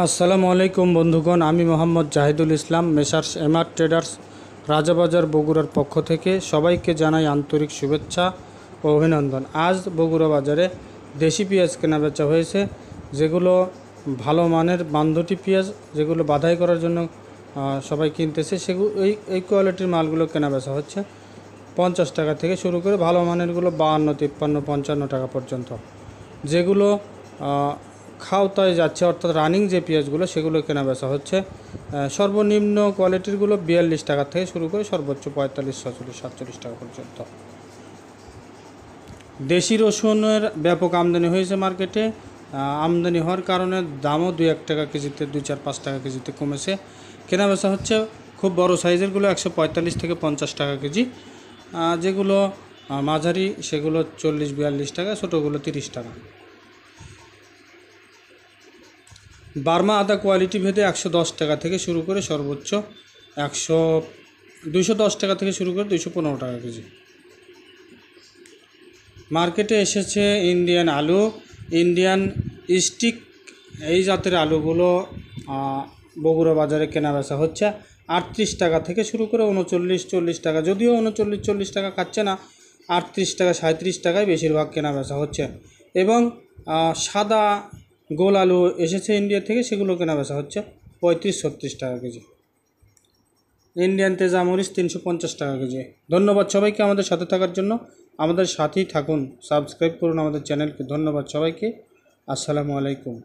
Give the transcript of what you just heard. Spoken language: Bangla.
আসসালামু আলাইকুম বন্ধুগণ, আমি মোহাম্মদ জাহিদুল ইসলাম মেসার্স এমআর ট্রেডার্স রাজাবাজার বগুড়ার পক্ষ থেকে সবাইকে জানাই আন্তরিক শুভেচ্ছা ও অভিনন্দন। আজ বগুড়া বাজারে দেশি পেঁয়াজ কেনাবেচা হয়েছে, যেগুলো ভালো মানের বান্ধটি পেঁয়াজ, যেগুলো বাধাই করার জন্য সবাই কিনতেছে। সেগুলো এই কোয়ালিটির মালগুলো কেনাবেচা হচ্ছে 50 টাকা থেকে শুরু করে ভালো মানেরগুলো 52, 53, 55 টাকা পর্যন্ত। যেগুলো খাওতায় যাচ্ছে অর্থাৎ রানিং যে পেঁয়াজগুলো সেগুলো কেনা বেচা হচ্ছে সর্বনিম্ন কোয়ালিটিরগুলো 42 টাকা থেকে শুরু করে সর্বোচ্চ 45, 46, 47 টাকা পর্যন্ত। দেশি রসুনের ব্যাপক আমদানি হয়েছে মার্কেটে। আমদানি হওয়ার কারণে দামও 2-1 টাকা কেজিতে, 2-4-5 টাকা কেজিতে কমেছে। কেনা বেচা হচ্ছে খুব বড় সাইজেরগুলো 145 থেকে 50 টাকা কেজি, যেগুলো মাঝারি সেগুলো 40-42 টাকা, ছোটোগুলো 30 টাকা। বার্মা আদা কোয়ালিটি ভেদে 110 টাকা থেকে শুরু করে সর্বোচ্চ 210 টাকা থেকে শুরু করে 215 টাকা কেজি। মার্কেটে এসেছে ইন্ডিয়ান আলু, ইন্ডিয়ান স্টিক, এই জাতের আলুগুলো বগুড়া বাজারে কেনা বেচা হচ্ছে 38 টাকা থেকে শুরু করে 39-40 টাকা। যদিও 39-40 টাকা খাচ্ছে না, 38 টাকা 37 টাকায় বেশিরভাগ কেনা বেচা হচ্ছে। এবং সাদা গোল আলু এসেছে ইন্ডিয়া থেকে, সেগুলো কেনা বেচা হচ্ছে 35-36 টাকা কেজি। ইন্ডিয়ান তেজামরিচ 350 টাকা কেজি। ধন্যবাদ সবাইকে আমাদের সাথে থাকার জন্য। আমাদের সাথেই থাকুন, সাবস্ক্রাইব করুন আমাদের চ্যানেলকে। ধন্যবাদ সবাইকে। আসসালামু আলাইকুম।